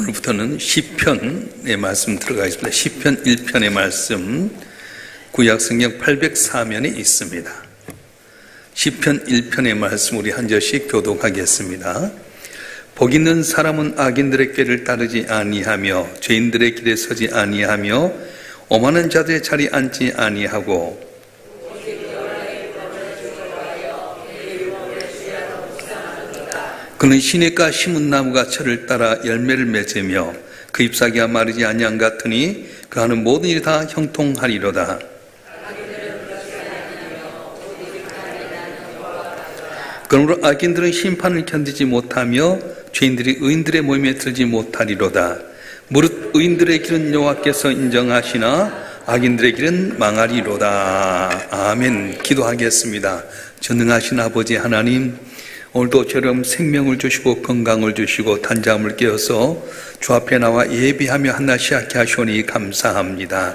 오늘부터는 시편의 말씀 들어가겠습니다. 시편 1편의 말씀 구약성경 804면에 있습니다. 시편 1편의 말씀 우리 한 절씩 교독하겠습니다. 복 있는 사람은 악인들의 길을 따르지 아니하며 죄인들의 길에 서지 아니하며 오만한 자들의 자리에 앉지 아니하고 그는 시냇가 심은 나무가 철을 따라 열매를 맺으며 그 잎사귀가 마르지 아니한 같으니 그 하는 모든 일이 다 형통하리로다. 그러므로 악인들은 심판을 견디지 못하며 죄인들이 의인들의 모임에 들지 못하리로다. 무릇 의인들의 길은 여호와께서 인정하시나 악인들의 길은 망하리로다. 아멘. 기도하겠습니다. 전능하신 아버지 하나님, 오늘도 저처럼 생명을 주시고 건강을 주시고 단잠을 깨어서 주 앞에 나와 예비하며 한날 시작케 하시오니 감사합니다.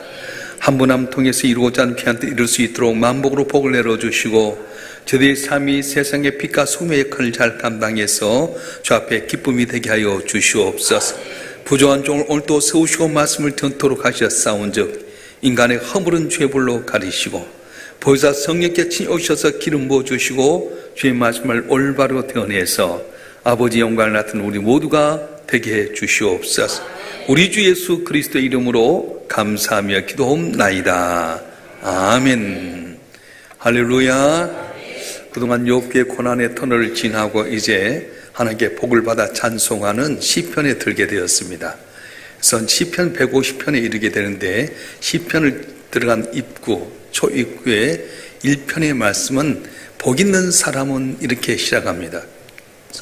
한 분 한 분 통해서 이루고자 하는 귀한 뜻 이룰 수 있도록 만복으로 복을 내려주시고 저들의 삶이 세상의 빛과 소금의 역할을 잘 감당해서 주 앞에 기쁨이 되게 하여 주시옵소서. 부족한 종을 오늘도 세우시고 말씀을 듣도록 하셨사온즉 인간의 허물은 죄불로 가리시고 보혜사 성령께 친히 오셔서 기름 부어주시고 주의 말씀을 올바로 대언해서 아버지 영광을 나타내는 우리 모두가 되게 해 주시옵소서. 우리 주 예수 그리스도의 이름으로 감사하며 기도하옵나이다. 아멘. 할렐루야. 그동안 욥기의 고난의 터널을 지나고 이제 하나님께 복을 받아 찬송하는 시편에 들게 되었습니다. 그래서 시편 150편에 이르게 되는데 시편을 들어간 입구 초입구의 1편의 말씀은 복 있는 사람은 이렇게 시작합니다.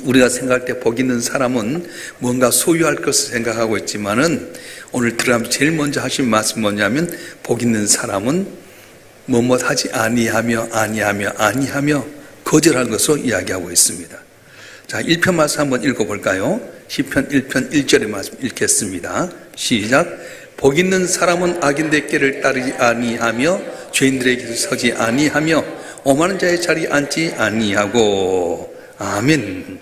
우리가 생각할 때 복 있는 사람은 뭔가 소유할 것을 생각하고 있지만은 오늘 들어가면 제일 먼저 하신 말씀 뭐냐면 복 있는 사람은 뭐뭐 하지 아니하며 거절하는 것으로 이야기하고 있습니다. 자, 1편 말씀 한번 읽어볼까요? 시편 1편 1절의 말씀 읽겠습니다. 시작. 복 있는 사람은 악인들의 길을 따르지 아니하며 죄인들의 길을 서지 아니하며 오만한 자의 자리에 앉지 아니하고. 아멘.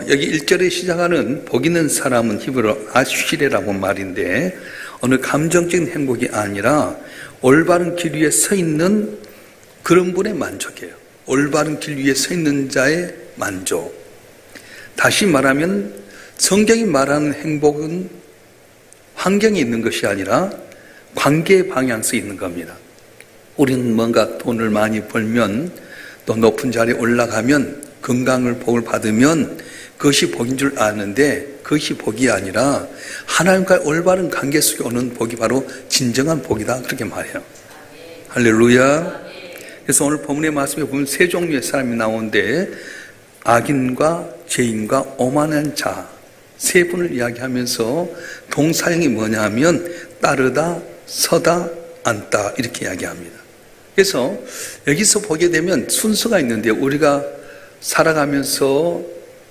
여기 1절에 시작하는 복 있는 사람은 히브리어로 아쉬레라고 말인데 어느 감정적인 행복이 아니라 올바른 길 위에 서 있는 그런 분의 만족이에요. 올바른 길 위에 서 있는 자의 만족. 다시 말하면 성경이 말하는 행복은 환경에 있는 것이 아니라 관계의 방향성에 있는 겁니다. 우리는 뭔가 돈을 많이 벌면 또 높은 자리에 올라가면 건강을 복을 받으면 그것이 복인 줄 아는데 그것이 복이 아니라 하나님과의 올바른 관계 속에 오는 복이 바로 진정한 복이다 그렇게 말해요. 할렐루야. 그래서 오늘 본문의 말씀에 보면 세 종류의 사람이 나오는데 악인과 죄인과 오만한 자 세 분을 이야기하면서 동사형이 뭐냐 하면 따르다, 서다, 앉다 이렇게 이야기합니다. 그래서 여기서 보게 되면 순서가 있는데 우리가 살아가면서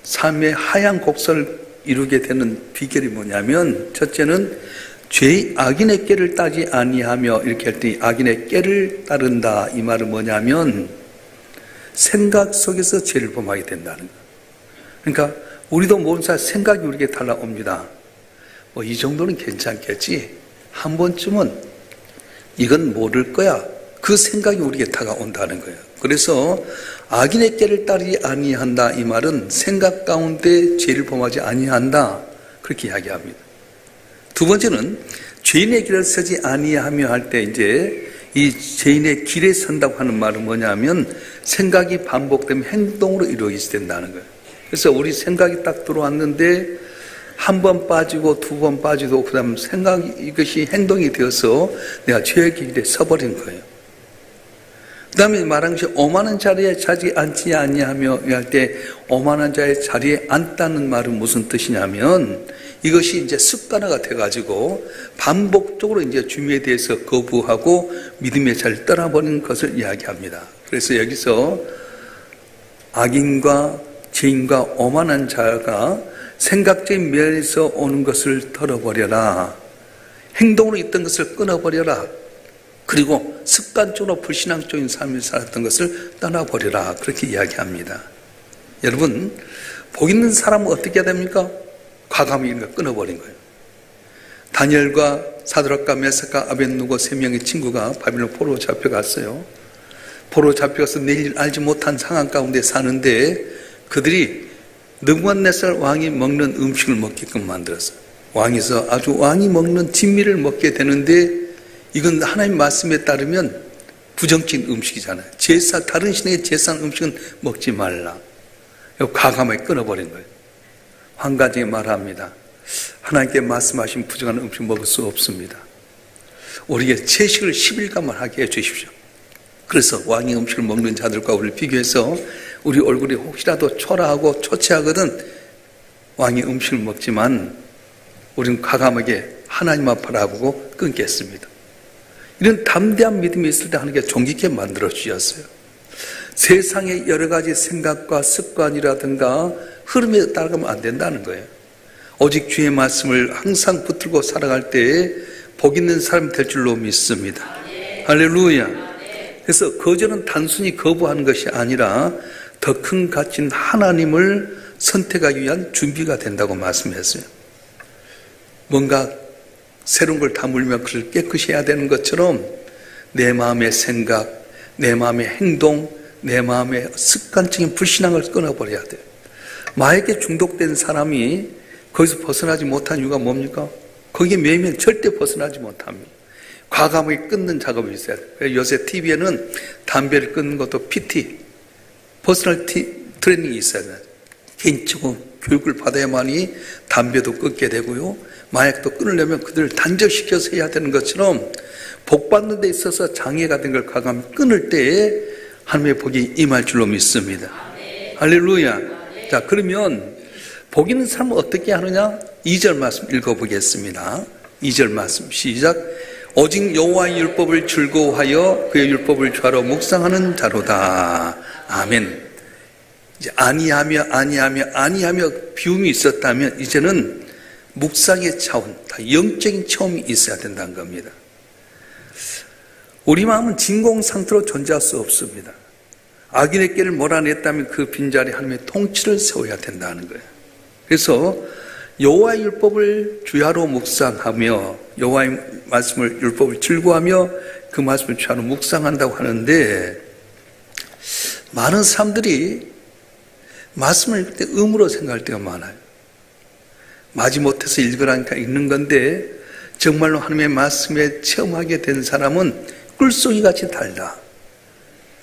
삶의 하얀 곡선을 이루게 되는 비결이 뭐냐면 첫째는 악인의 꾀를 따지 아니하며 이렇게 할 때 악인의 꾀를 따른다 이 말은 뭐냐면 생각 속에서 죄를 범하게 된다는 거예요. 그러니까 우리도 모든 사람 생각이 우리에게 달라옵니다. 뭐 이 정도는 괜찮겠지. 한 번쯤은 이건 모를 거야. 그 생각이 우리에게 다가온다는 거예요. 그래서 악인의 꾀를 따르지 아니한다 이 말은 생각 가운데 죄를 범하지 아니한다 그렇게 이야기합니다. 두 번째는 죄인의 길을 서지 아니하며 할 때 이제 이 죄인의 길에 선다고 하는 말은 뭐냐면 생각이 반복되면 행동으로 이루어지게 된다는 거예요. 그래서 우리 생각이 딱 들어왔는데 한 번 빠지고 두 번 빠지고 그 다음 이것이 행동이 되어서 내가 죄의 길에 서버린 거예요. 그 다음에 말한 것이 오만한 자리에 자지 앉지 아니하며 할 때 오만한 자의 자리에 앉다는 말은 무슨 뜻이냐면 이것이 이제 습관화가 돼가지고 반복적으로 이제 주님에 대해서 거부하고 믿음의 자리를 떠나버리는 것을 이야기합니다. 그래서 여기서 악인과 죄인과 오만한 자가 생각적인 면에서 오는 것을 털어버려라. 행동으로 있던 것을 끊어버려라. 그리고 습관적으로 불신앙적인 삶을 살았던 것을 떠나버려라. 그렇게 이야기합니다. 여러분, 복 있는 사람은 어떻게 해야 됩니까? 과감히 이런 걸 끊어버린 거예요. 다니엘과 사드락과 메삭과 아벳누고 3명의 친구가 바빌론 포로로 잡혀갔어요. 포로로 잡혀가서 내일 알지 못한 상황 가운데 사는데 그들이 느부갓네살 왕이 먹는 음식을 먹게끔 만들었어요. 왕에서 아주 왕이 먹는 진미를 먹게 되는데 이건 하나님 말씀에 따르면 부정적인 음식이잖아요. 다른 신에게 제사한 음식은 먹지 말라. 과감하게 끊어버린 거예요. 한 가지 말합니다. 하나님께 말씀하신 부정한 음식 먹을 수 없습니다. 우리에게 채식을 10일간만 하게 해주십시오. 그래서 왕의 음식을 먹는 자들과 우리를 비교해서 우리 얼굴이 혹시라도 초라하고 초췌하거든 왕의 음식을 먹지만 우리는 과감하게 하나님만 바라보고 끊겠습니다. 이런 담대한 믿음이 있을 때 하나님께 존귀케 만들어 주셨어요. 세상의 여러 가지 생각과 습관이라든가 흐름에 따라가면 안 된다는 거예요. 오직 주의 말씀을 항상 붙들고 살아갈 때 복 있는 사람이 될 줄로 믿습니다. 할렐루야. 그래서 거절은 단순히 거부하는 것이 아니라 더 큰 가치인 하나님을 선택하기 위한 준비가 된다고 말씀했어요. 뭔가 새로운 걸 담으려면 그를 깨끗이 해야 되는 것처럼 내 마음의 생각, 내 마음의 행동, 내 마음의 습관적인 불신앙을 끊어버려야 돼요. 마약에 중독된 사람이 거기서 벗어나지 못한 이유가 뭡니까? 거기에 매이면 절대 벗어나지 못합니다. 과감하게 끊는 작업이 있어야 돼요. 요새 TV에는 담배를 끊는 것도 PT, 퍼스널 트레이닝이 있어야 돼요. 개인적으로 교육을 받아야만이 담배도 끊게 되고요. 마약도 끊으려면 그들을 단절시켜서 해야 되는 것처럼 복 받는 데 있어서 장애가 된 걸 과감히 끊을 때에 하나님의 복이 임할 줄로 믿습니다. 할렐루야. 자, 그러면 복 있는 사람은 어떻게 하느냐? 2절 말씀 읽어보겠습니다. 2절 말씀 시작. 오직 여호와의 율법을 즐거워하여 그의 율법을 주하러 묵상하는 자로다. 아멘. 이제 아니하며 비움이 있었다면 이제는 묵상의 차원, 영적인 체험이 있어야 된다는 겁니다. 우리 마음은 진공 상태로 존재할 수 없습니다. 악인의 길을 몰아냈다면 그 빈자리에 하나님의 통치를 세워야 된다는 거예요. 그래서 여호와의 율법을 주야로 묵상하며 여호와의 말씀을 율법을 즐거워하며 그 말씀을 주야로 묵상한다고 하는데 많은 사람들이 말씀을 읽을 때 의무로 생각할 때가 많아요. 마지못해서 읽으라니까 읽는 건데 정말로 하나님의 말씀에 체험하게 된 사람은 꿀송이 같이 달다.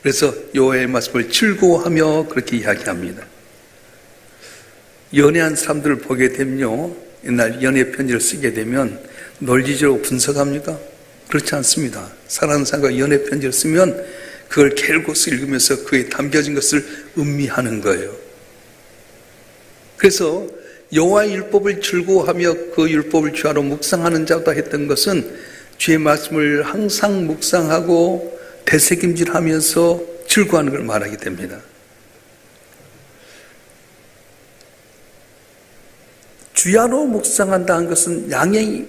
그래서 여호와의 말씀을 즐거워하며 그렇게 이야기합니다. 연애한 사람들을 보게 되면요, 옛날 연애 편지를 쓰게 되면 논리적으로 분석합니까? 그렇지 않습니다. 사랑하는 사람과 연애 편지를 쓰면 그걸 길고서 읽으면서 그에 담겨진 것을 음미하는 거예요. 그래서 여호와의 율법을 즐거워하며 그 율법을 주하러 묵상하는 자다 했던 것은 주의 말씀을 항상 묵상하고 되새김질하면서 즐거워하는 걸 말하게 됩니다. 주야로 묵상한다는 것은 양의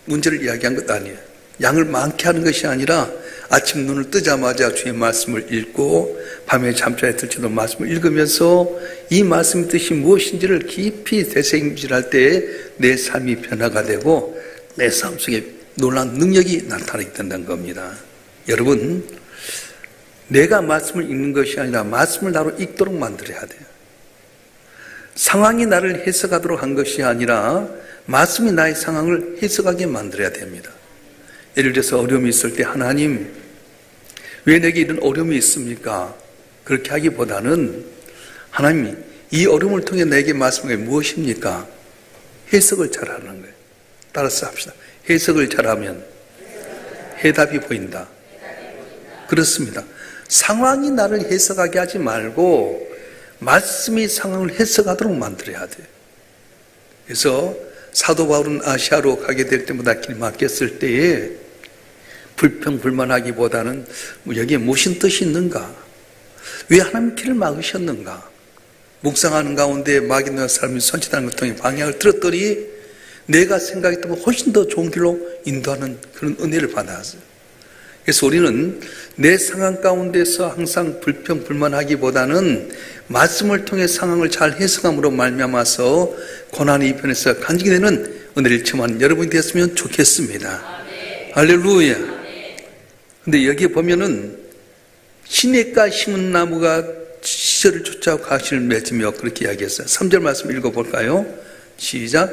문제를 이야기한 것 아니에요. 양을 많게 하는 것이 아니라 아침 눈을 뜨자마자 주의 말씀을 읽고 밤에 잠자리에 들지도 말씀을 읽으면서 이 말씀의 뜻이 무엇인지를 깊이 되새김질할 때 내 삶이 변화가 되고 내 삶 속에 놀라운 능력이 나타나게 된다는 겁니다. 여러분, 내가 말씀을 읽는 것이 아니라 말씀을 나로 읽도록 만들어야 돼요. 상황이 나를 해석하도록 한 것이 아니라 말씀이 나의 상황을 해석하게 만들어야 됩니다. 예를 들어서 어려움이 있을 때 하나님, 왜 내게 이런 어려움이 있습니까? 그렇게 하기보다는 하나님이 이 어려움을 통해 내게 말씀한 게 무엇입니까? 해석을 잘하는 거예요. 따라서 합시다. 해석을 잘하면 해답이 보인다. 그렇습니다. 상황이 나를 해석하게 하지 말고 말씀이 상황을 해석하도록 만들어야 돼요. 그래서 사도 바울은 아시아로 가게 될 때마다 길 막혔을 때에 불평불만하기보다는 여기에 무슨 뜻이 있는가? 왜 하나님 길을 막으셨는가? 묵상하는 가운데 마귀노의 삶이 선취하는 것 통해 방향을 들었더니 내가 생각했던 것 훨씬 더 좋은 길로 인도하는 그런 은혜를 받았어요. 그래서 우리는 내 상황 가운데서 항상 불평불만하기보다는 말씀을 통해 상황을 잘 해석함으로 말미암아서 고난의 이편에서 간직이 되는 은혜를 체험하는 여러분이 되었으면 좋겠습니다. 할렐루야. 근데 여기에 보면은 시냇가 심은 나무가 시절을 쫓아 가시를 맺으며 그렇게 이야기했어요. 3절 말씀 읽어볼까요? 시작.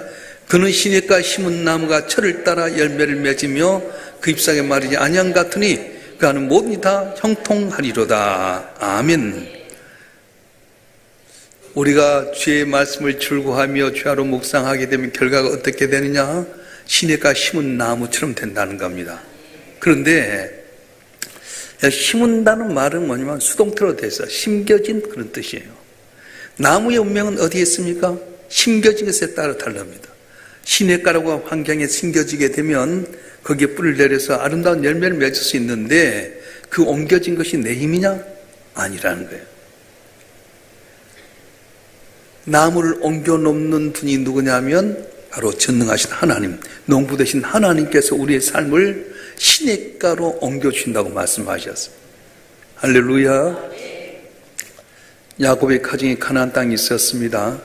그는 시냇가 심은 나무가 철을 따라 열매를 맺으며 그 잎사귀에 마르지 아니한 같으니 그 하는 모든 다 형통하리로다. 아멘. 우리가 주의 말씀을 출구하며 주야로 묵상하게 되면 결과가 어떻게 되느냐? 시냇가 심은 나무처럼 된다는 겁니다. 그런데 심은다는 말은 뭐냐면 수동태로 돼서 심겨진 그런 뜻이에요. 나무의 운명은 어디에 있습니까? 심겨진 것에 따라 다릅니다. 시냇가라고 환경에 심겨지게 되면 거기에 뿌리를 내려서 아름다운 열매를 맺을 수 있는데 그 옮겨진 것이 내 힘이냐? 아니라는 거예요. 나무를 옮겨 놓는 분이 누구냐면 바로 전능하신 하나님, 농부 되신 하나님께서 우리의 삶을 시냇가로 옮겨주신다고 말씀하셨어요. 할렐루야. 야곱의 가정에 가나안 땅이 있었습니다.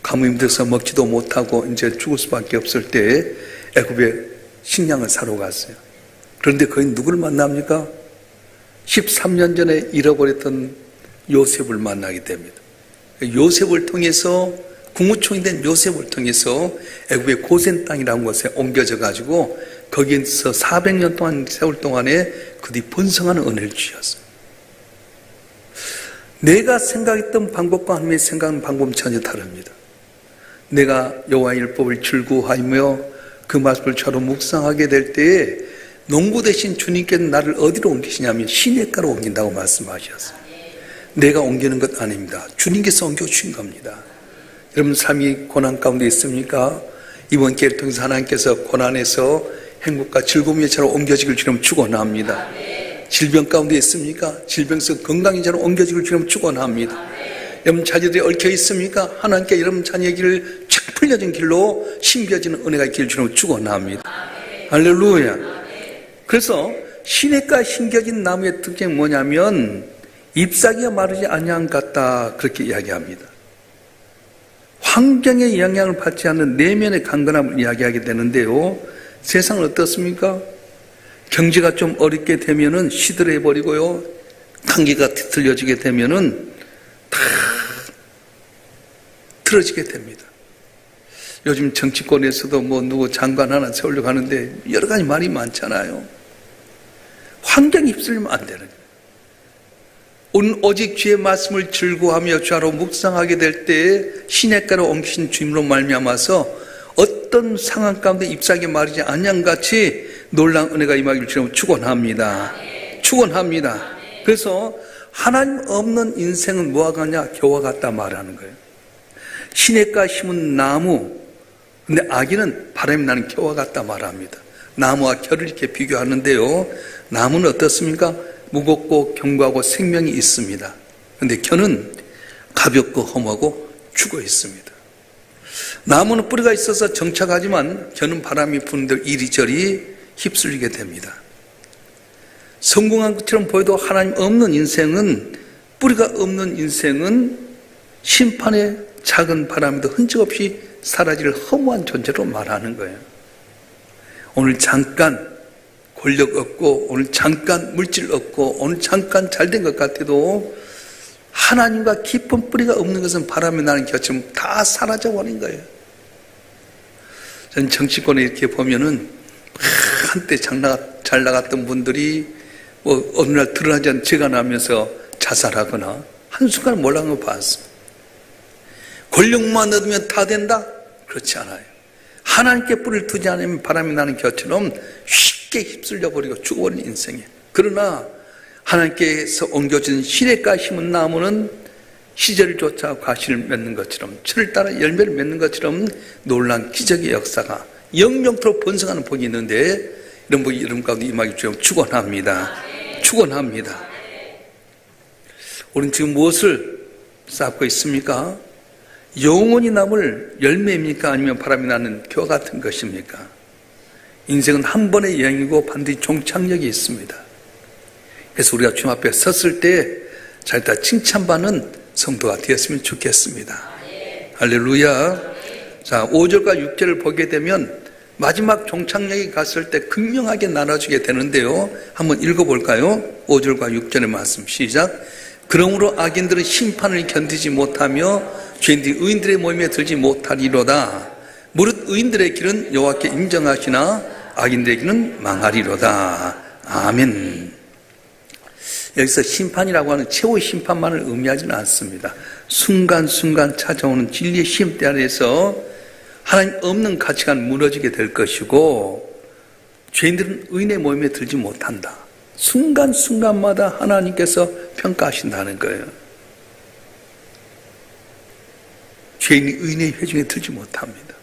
가뭄이 힘들어서 먹지도 못하고 이제 죽을 수밖에 없을 때 애굽에 식량을 사러 갔어요. 그런데 거기 누구를 만납니까? 13년 전에 잃어버렸던 요셉을 만나게 됩니다. 요셉을 통해서 국무총리 된 요셉을 통해서 애굽의 고센 땅이라는 곳에 옮겨져 가지고 거기에서 400년 동안 세월 동안에 그들이 번성하는 은혜를 주셨어요. 내가 생각했던 방법과 하나님의 생각하는 방법은 전혀 다릅니다. 내가 여호와의 율법을 즐거워하며 그 말씀을 저로 묵상하게 될 때에 농부 되신 주님께는 나를 어디로 옮기시냐면 시냇가로 옮긴다고 말씀하셨어요. 내가 옮기는 것 아닙니다. 주님께서 옮겨주신 겁니다. 여러분 삶이 고난 가운데 있습니까? 이번 기회를 통해서 하나님께서 고난에서 행복과 즐거움의 차로 옮겨지길 주님 축원합니다. 질병 가운데 있습니까? 질병에서 건강의 차로 옮겨지길 주님 축원합니다. 여러분 자녀들이 얽혀 있습니까? 하나님께 여러분 자녀의 길을 착 풀려진 길로 심겨지는 은혜가 있기를 주님 축원합니다. 할렐루야. 그래서 시냇가에 심겨진 나무의 특징이 뭐냐면 잎사귀가 마르지 아니한 같다 그렇게 이야기합니다. 환경의 영향을 받지 않는 내면의 강건함을 이야기하게 되는데요. 세상은 어떻습니까? 경제가 좀 어렵게 되면은 시들해버리고요. 단계가 뒤틀려지게 되면은 다 틀어지게 됩니다. 요즘 정치권에서도 뭐 누구 장관 하나 세우려고 하는데 여러 가지 말이 많잖아요. 환경이 휩쓸리면 안 되는 거예요. 오직 주의 말씀을 즐거워하며 주야로 묵상하게 될 때에 시냇가로 옮기신 주님으로 말미암아서 어떤 상황 가운데 잎사귀에 마르지 않양같이 놀라운 은혜가 임하기를 주님 축원합니다. 축원합니다. 그래서 하나님 없는 인생은 뭐와 같냐? 겨와 같다 말하는 거예요. 시냇가 심은 나무, 근데 아기는 바람이 나는 겨와 같다 말합니다. 나무와 겨를 이렇게 비교하는데요. 나무는 어떻습니까? 무겁고 견고하고 생명이 있습니다. 그런데 겨는 가볍고 험하고 죽어 있습니다. 나무는 뿌리가 있어서 정착하지만 겨는 바람이 부는 대로 이리저리 휩쓸리게 됩니다. 성공한 것처럼 보여도 하나님 없는 인생은, 뿌리가 없는 인생은 심판의 작은 바람에도 흔적 없이 사라질 허무한 존재로 말하는 거예요. 오늘 잠깐 권력 얻고, 오늘 잠깐 물질 얻고, 오늘 잠깐 잘된 것 같아도 하나님과 깊은 뿌리가 없는 것은 바람이 나는 겨처럼 다 사라져버린 거예요. 저는 정치권에 이렇게 보면은 한때 잘 나갔던 분들이 뭐 어느 날 드러나지 않은 죄가 나면서 자살하거나 한순간 몰락한 거 봤습니다. 권력만 얻으면 다 된다? 그렇지 않아요. 하나님께 뿌리를 두지 않으면 바람이 나는 겨처럼 쉽게 휩쓸려 버리고 죽어버리는 인생이에요. 그러나 하나님께서 옮겨진 시냇가에 심은 나무는 시절을 쫓아 과실을 맺는 것처럼, 철을 따라 열매를 맺는 것처럼 놀라운 기적의 역사가 영영토록 번성하는 복이 있는데, 이런 복이 여러분 가운데 임하기 주여 축원합니다. 축원합니다. 우리는 지금 무엇을 쌓고 있습니까? 영원히 남을 열매입니까? 아니면 바람이 나는 겨와 같은 것입니까? 인생은 한 번의 여행이고 반드시 종착역이 있습니다. 그래서 우리가 주님 앞에 섰을 때 자기가 칭찬받는 성도가 되었으면 좋겠습니다. 할렐루야. 자, 5절과 6절을 보게 되면 마지막 종착역에 갔을 때 극명하게 나눠주게 되는데요. 한번 읽어볼까요? 5절과 6절의 말씀 시작. 그러므로 악인들은 심판을 견디지 못하며 죄인들이 의인들의 모임에 들지 못하리로다. 무릇 의인들의 길은 여호와께 인정하시나 악인들의 길은 망하리로다. 아멘. 여기서 심판이라고 하는 최후의 심판만을 의미하지는 않습니다. 순간순간 찾아오는 진리의 시험 때 안에서 하나님 없는 가치관 무너지게 될 것이고 죄인들은 의인의 모임에 들지 못한다. 순간순간마다 하나님께서 평가하신다는 거예요. 죄인이 의인의 회중에 들지 못합니다.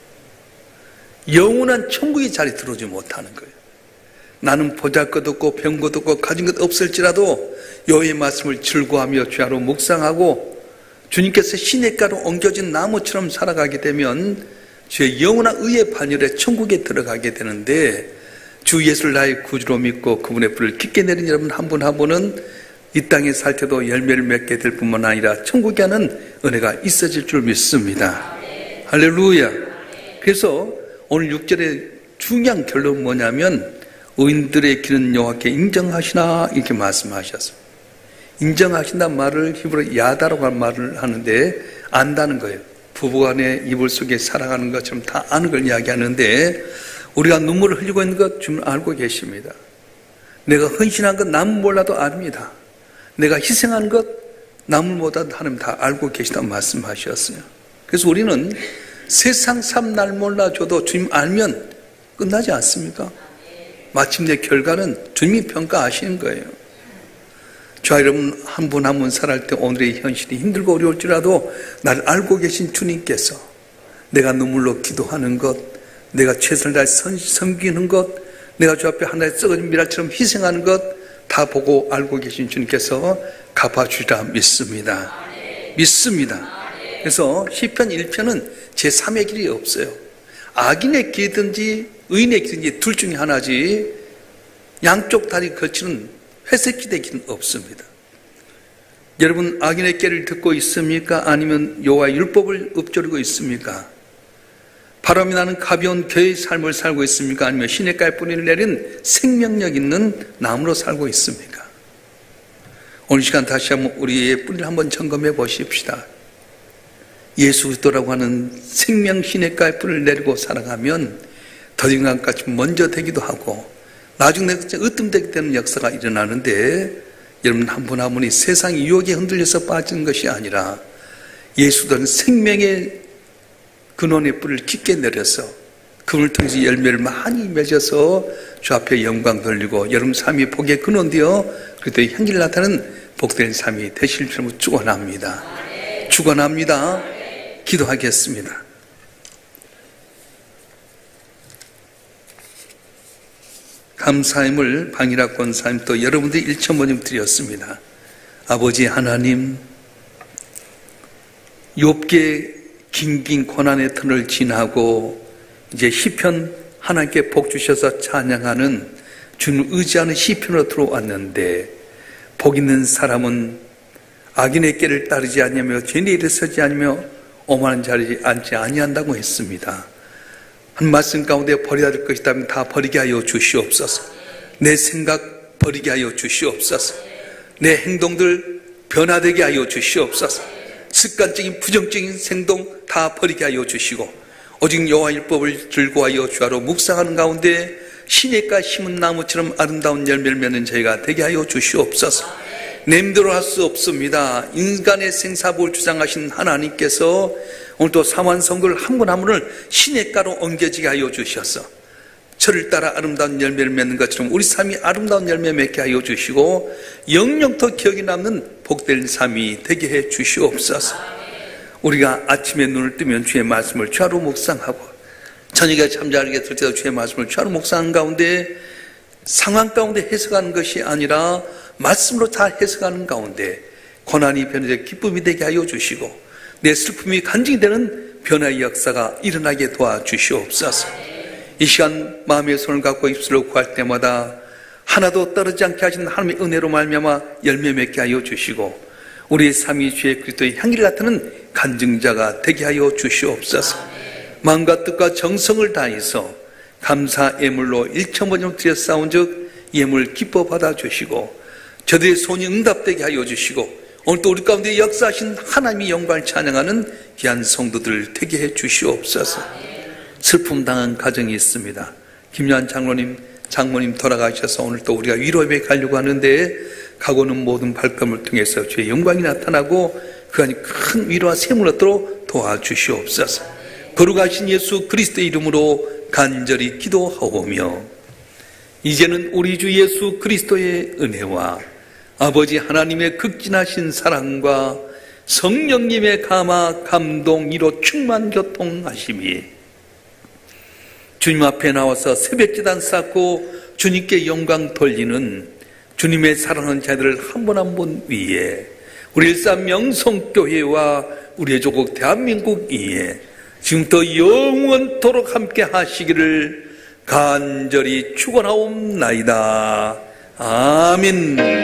영원한 천국의 자리에 들어오지 못하는 거예요. 나는 보잘것없고 병것없고 가진 것 없을지라도 여호와의 말씀을 즐거워하며 주야로 묵상하고 주님께서 시냇가로 옮겨진 나무처럼 살아가게 되면 주의 영원한 의의 반열에 천국에 들어가게 되는데 주 예수를 나의 구주로 믿고 그분의 불을 깊게 내린 여러분 한 분 한 분은 이 땅에 살 때도 열매를 맺게 될 뿐만 아니라 천국에 하는 은혜가 있어질 줄 믿습니다. 할렐루야. 그래서 오늘 6절의 중요한 결론은 뭐냐면 의인들의 길은 여호와께 인정하시나 이렇게 말씀하셨어요. 인정하신다는 말을 히브리어 야다라고 하는 말을 하는데 안다는 거예요. 부부간의 이불 속에 살아가는 것처럼 다 아는 걸 이야기하는데 우리가 눈물을 흘리고 있는 것 주님 알고 계십니다. 내가 헌신한 것 남은 몰라도 압니다. 내가 희생한 것 남을 못하도 하나님 다 알고 계시다고 말씀하셨어요. 그래서 우리는 세상 삶 날 몰라줘도 주님 알면 끝나지 않습니까? 마침내 결과는 주님이 평가하시는 거예요. 저 여러분 한 분 한 분 살아갈 때 오늘의 현실이 힘들고 어려울지라도 나를 알고 계신 주님께서 내가 눈물로 기도하는 것, 내가 최선을 다해 섬기는 것, 내가 주 앞에 하나의 썩어진 미랄처럼 희생하는 것 다 보고 알고 계신 주님께서 갚아주리라 믿습니다. 믿습니다. 그래서 시편 1편은 제3의 길이 없어요. 악인의 길이든지 의인의 길이든지 둘 중에 하나지 양쪽 다리 거치는 회색지대 길은 없습니다. 여러분 악인의 길을 듣고 있습니까? 아니면 여호와의 율법을 읊조리고 있습니까? 바람이 나는 가벼운 교회의 삶을 살고 있습니까? 아니면 시냇가에 뿌리를 내린 생명력 있는 나무로 살고 있습니까? 오늘 시간 다시 한번 우리의 뿌리를 한번 점검해 보십시다. 예수 그리스도라고 하는 생명 시냇가에 뿌리를 내리고 살아가면 더딘강같이 먼저 되기도 하고 나중에 으뜸되게 되는 역사가 일어나는데 여러분 한 분 한 분이 세상 유혹에 흔들려서 빠진 것이 아니라 예수는 생명의 근원의 뿌리를 깊게 내려서 그분을 통해서 열매를 많이 맺어서 주 앞에 영광 돌리고 여러분 삶이 복의 근원되어 그리스도의 향기를 나타내는 복된 삶이 되실 줄 축원합니다. 축원합니다. 기도하겠습니다. 감사함을 방이라 권사님 또 여러분들이 일천번님 드렸습니다. 아버지 하나님, 욥기의 긴긴 고난의 터널을 지나고 이제 시편 하나님께 복 주셔서 찬양하는 주님 의지하는 시편으로 들어왔는데 복 있는 사람은 악인의 길을 따르지 아니하며 죄인의 일에 서지 아니하며 오만한 자리에 앉지 아니한다고 했습니다. 한 말씀 가운데 버려야 될 것이라면 다 버리게 하여 주시옵소서. 내 생각 버리게 하여 주시옵소서. 내 행동들 변화되게 하여 주시옵소서. 습관적인 부정적인 행동 다 버리게 하여 주시고 오직 여호와 율법을 즐거워하여 주하로 묵상하는 가운데 시냇가 심은 나무처럼 아름다운 열매를 맺는 저희가 되게 하여 주시옵소서. 내 힘대로 할 수 없습니다. 인간의 생사복을 주장하신 하나님께서 오늘도 사모한 성도를 한 분 한 분을 시냇가로 옮겨지게 하여 주셔서 저를 따라 아름다운 열매를 맺는 것처럼 우리 삶이 아름다운 열매 맺게 하여 주시고 영영토 기억이 남는 복된 삶이 되게 해 주시옵소서. 우리가 아침에 눈을 뜨면 주의 말씀을 주하로 묵상하고 저녁에 잠자리에 들 때도 주의 말씀을 주하로 묵상하는 가운데 상황 가운데 해석하는 것이 아니라 말씀으로 다 해석하는 가운데 고난이 변화되어 기쁨이 되게 하여 주시고 내 슬픔이 간증이 되는 변화의 역사가 일어나게 도와주시옵소서. 이 시간 마음의 손을 갖고 입술로 구할 때마다 하나도 떨어지지 않게 하신 하나님의 은혜로 말미암아 열매 맺게 하여 주시고 우리의 삶이 주의 그리스도의 향기를 나타내는 간증자가 되게 하여 주시옵소서. 마음과 뜻과 정성을 다해서 감사 예물로 일천번으로 드려 싸운즉 예물 기뻐 받아 주시고 저들의 소원이 응답되게 하여 주시고 오늘도 우리 가운데 역사하신 하나님의 영광을 찬양하는 귀한 성도들 되게 해 주시옵소서. 슬픔 당한 가정이 있습니다. 김요한 장모님 돌아가셔서 오늘 또 우리가 위로에 가려고 하는데 가고는 모든 발걸음을 통해서 주의 영광이 나타나고 그 안에 큰 위로와 샘을 얻도록 도와주시옵소서. 거룩하신 예수 그리스도의 이름으로 간절히 기도하오며 이제는 우리 주 예수 그리스도의 은혜와 아버지 하나님의 극진하신 사랑과 성령님의 감화 감동 이로 충만 교통하심이 주님 앞에 나와서 새벽기단 쌓고 주님께 영광 돌리는 주님의 사랑하는 자들을 한 분 한 분 위에 우리 일산 명성교회와 우리의 조국 대한민국 위에 지금부터 영원토록 함께 하시기를 간절히 축원하옵나이다. 아멘.